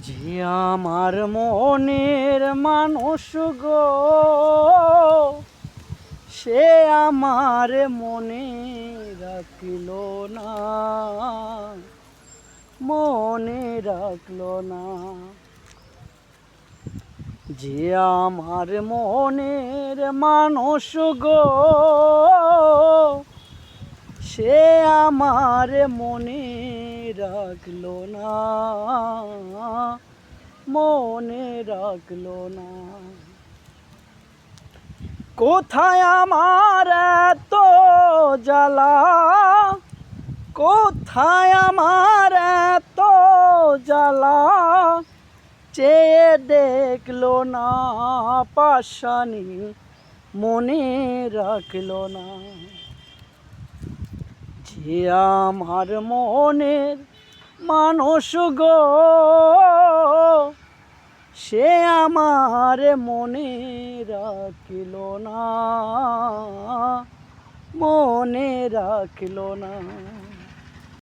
যে আমার মনের মানুষ গো, সে আমার মনে রাখল না, মনে রাখল না। যে আমার মনের মানুষ গো, সে আমার মনে রাখল না, মনে রাখল না। কোথায় আমার এত জ্বালা, কোথায় আমার এত জ্বালা, চেয়ে দেখলো না পাশানি, মনে রাখলো না। যে আমার মনের মানুষ গো, সে আমার মনে রাখিল না, মনে রাখিল না।